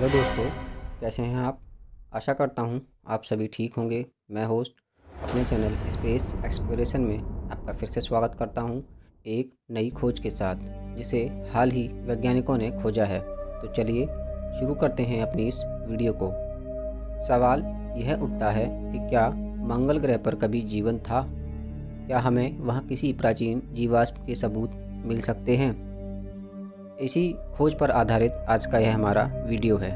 Hello दोस्तों, कैसे हैं आप? आशा करता हूँ आप सभी ठीक होंगे। मैं होस्ट अपने चैनल स्पेस एक्सप्लोरेशन में आपका फिर से स्वागत करता हूँ एक नई खोज के साथ, जिसे हाल ही वैज्ञानिकों ने खोजा है। तो चलिए शुरू करते हैं अपनी इस वीडियो को। सवाल यह उठता है कि क्या मंगल ग्रह पर कभी जीवन था? क्या हमें वहाँ किसी प्राचीन जीवाश्म के सबूत मिल सकते हैं? इसी खोज पर आधारित आज का यह हमारा वीडियो है।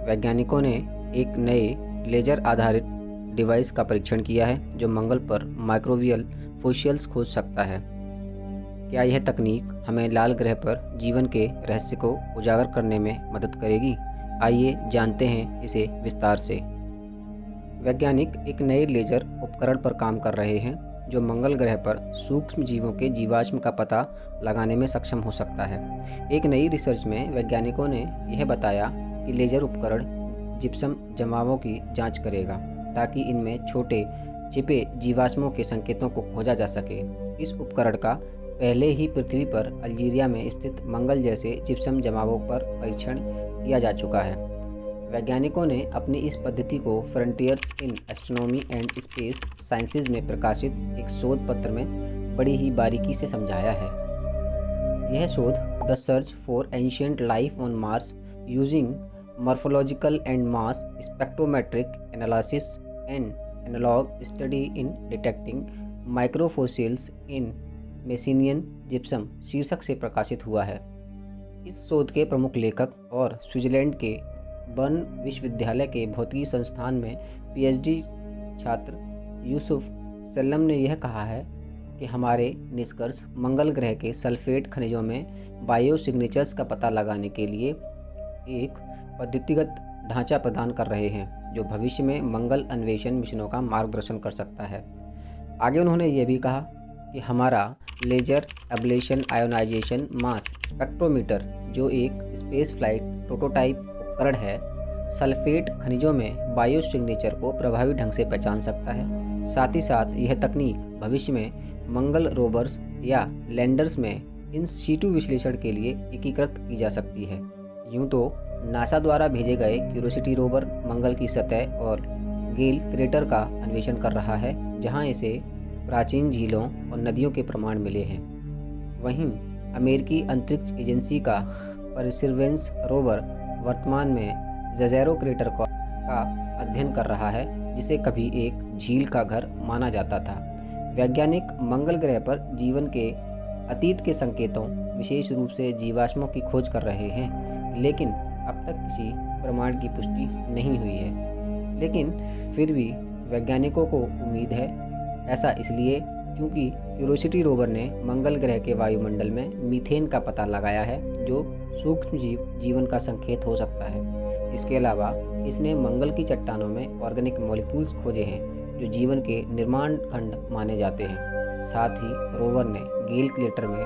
वैज्ञानिकों ने एक नए लेजर आधारित डिवाइस का परीक्षण किया है जो मंगल पर माइक्रोबियल फोसिल्स खोज सकता है। क्या यह तकनीक हमें लाल ग्रह पर जीवन के रहस्य को उजागर करने में मदद करेगी? आइए जानते हैं इसे विस्तार से। वैज्ञानिक एक नए लेजर उपकरण पर काम कर रहे हैं जो मंगल ग्रह पर सूक्ष्म जीवों के जीवाश्म का पता लगाने में सक्षम हो सकता है। एक नई रिसर्च में वैज्ञानिकों ने यह बताया कि लेजर उपकरण जिप्सम जमावों की जांच करेगा ताकि इनमें छोटे छिपे जीवाश्मों के संकेतों को खोजा जा सके। इस उपकरण का पहले ही पृथ्वी पर अल्जीरिया में स्थित मंगल जैसे जिप्सम जमावों पर परीक्षण किया जा चुका है। वैज्ञानिकों ने अपनी इस पद्धति को frontiers in astronomy and space sciences में प्रकाशित एक शोध पत्र में बड़ी ही बारीकी से समझाया है। यह शोध the search for ancient life on Mars using morphological and mass spectrometric analysis and analogue study in detecting microfossils in Messinian gypsum शीर्षक से प्रकाशित हुआ है। इस शोध के प्रमुख लेखक और स्विट्जरलैंड के बर्न विश्वविद्यालय के भौतिकी संस्थान में पीएचडी छात्र यूसुफ सल्लम ने यह कहा है कि हमारे निष्कर्ष मंगल ग्रह के सल्फेट खनिजों में बायो सिग्नेचर्स का पता लगाने के लिए एक पद्धतिगत ढांचा प्रदान कर रहे हैं जो भविष्य में मंगल अन्वेषण मिशनों का मार्गदर्शन कर सकता है। आगे उन्होंने यह भी कहा कि हमारा laser ablation ionisation mass spectrometer, जो एक स्पेस फ्लाइट प्रोटोटाइप उपकरण है, सल्फेट खनिजों में बायो सिग्नेचर को प्रभावी ढंग से पहचान सकता है। साथ ही साथ यह तकनीक भविष्य में मंगल रोवर्स या लैंडर्स में इन सीटू विश्लेषण के लिए एकीकृत की जा सकती है। यूं तो नासा द्वारा भेजे गए क्यूरियोसिटी रोवर मंगल की सतह और गेल क्रेटर का अन्वेषण कर रहा है, जहां इसे प्राचीन झीलों और नदियों के प्रमाण मिले हैं। वहीं अमेरिकी अंतरिक्ष एजेंसी का परसिवरेंस रोवर वर्तमान में जजेरो क्रेटर का अध्ययन कर रहा है, जिसे कभी एक झील का घर माना जाता था। वैज्ञानिक मंगल ग्रह पर जीवन के अतीत के संकेतों, विशेष रूप से जीवाश्मों की खोज कर रहे हैं, लेकिन अब तक किसी प्रमाण की पुष्टि नहीं हुई है। लेकिन फिर भी वैज्ञानिकों को उम्मीद है। ऐसा इसलिए क्योंकि क्यूरियोसिटी रोवर ने मंगल ग्रह के वायुमंडल में मीथेन का पता लगाया है, जो सूक्ष्म जीवन का संकेत हो सकता है। इसके अलावा इसने मंगल की चट्टानों में ऑर्गेनिक मॉलिक्यूल्स खोजे हैं जो जीवन के निर्माण खंड माने जाते हैं। साथ ही रोवर ने गेल क्रेटर में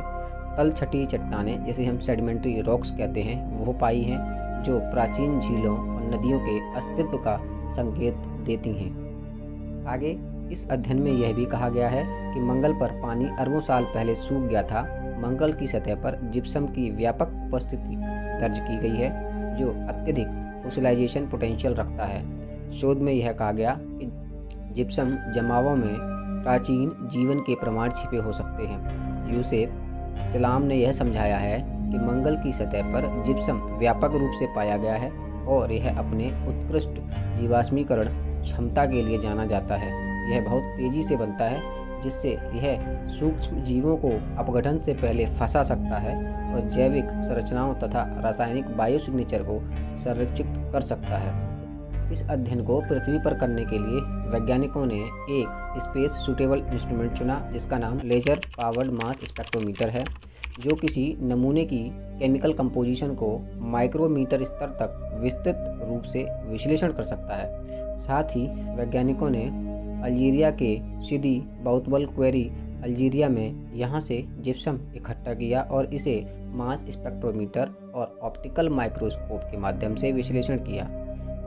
तलछटी चट्टानें, जिसे हम सेडिमेंट्री रॉक्स कहते हैं, वो पाई हैं, जो प्राचीन झीलों और नदियों के अस्तित्व का संकेत देती हैं। आगे इस अध्ययन में यह भी कहा गया है कि मंगल पर पानी अरबों साल पहले सूख गया था। मंगल की सतह पर जिप्सम की व्यापक उपस्थिति दर्ज की गई है, जो अत्यधिक फोसिलाइजेशन पोटेंशियल रखता है। शोध में यह कहा गया कि जिप्सम जमावों में प्राचीन जीवन के प्रमाण छिपे हो सकते हैं। यूसुफ सलाम ने यह समझाया है कि मंगल की सतह पर जिप्सम व्यापक रूप से पाया गया है और यह अपने उत्कृष्ट जीवाश्मीकरण क्षमता के लिए जाना जाता है। यह बहुत तेज़ी से बनता है, जिससे यह सूक्ष्म जीवों को अपघटन से पहले फंसा सकता है और जैविक संरचनाओं तथा रासायनिक बायोसिग्नेचर को संरक्षित कर सकता है। इस अध्ययन को पृथ्वी पर करने के लिए वैज्ञानिकों ने एक स्पेस सूटेबल इंस्ट्रूमेंट चुना, जिसका नाम लेजर पावर्ड मास स्पेक्ट्रोमीटर है, जो किसी नमूने की केमिकल कंपोजिशन को माइक्रोमीटर स्तर तक विस्तृत रूप से विश्लेषण कर सकता है। साथ ही वैज्ञानिकों ने अल्जीरिया के सिदी बाउतबल क्वेरी अल्जीरिया में यहाँ से जिप्सम इकट्ठा किया और इसे मास स्पेक्ट्रोमीटर और ऑप्टिकल माइक्रोस्कोप के माध्यम से विश्लेषण किया।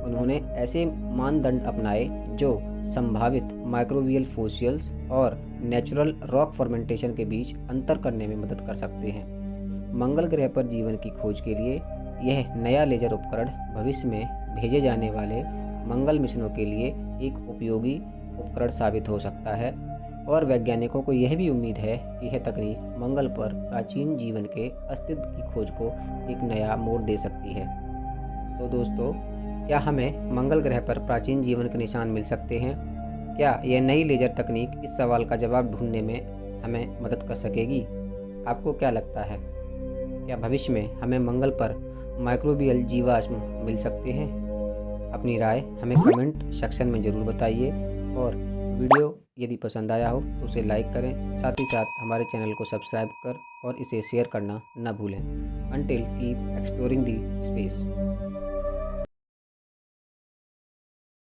उन्होंने ऐसे मानदंड अपनाए जो संभावित माइक्रोबियल फोसिल्स और नेचुरल रॉक फर्मेंटेशन के बीच अंतर करने में मदद कर सकते हैं। मंगल ग्रह पर जीवन की खोज के लिए यह नया लेज़र उपकरण भविष्य में भेजे जाने वाले मंगल मिशनों के लिए एक उपयोगी उपकरण साबित हो सकता है और वैज्ञानिकों को यह भी उम्मीद है कि यह तकनीक मंगल पर प्राचीन जीवन के अस्तित्व की खोज को एक नया मोड़ दे सकती है। तो दोस्तों, क्या हमें मंगल ग्रह पर प्राचीन जीवन के निशान मिल सकते हैं? क्या यह नई लेज़र तकनीक इस सवाल का जवाब ढूंढने में हमें मदद कर सकेगी? आपको क्या लगता है? क्या भविष्य में हमें मंगल पर माइक्रोबियल जीवाश्म मिल सकते हैं? अपनी राय हमें कमेंट सेक्शन में ज़रूर बताइए और वीडियो यदि पसंद आया हो तो उसे लाइक करें, साथ ही साथ हमारे चैनल को सब्सक्राइब कर और इसे शेयर करना न भूलें। Until keep exploring the space.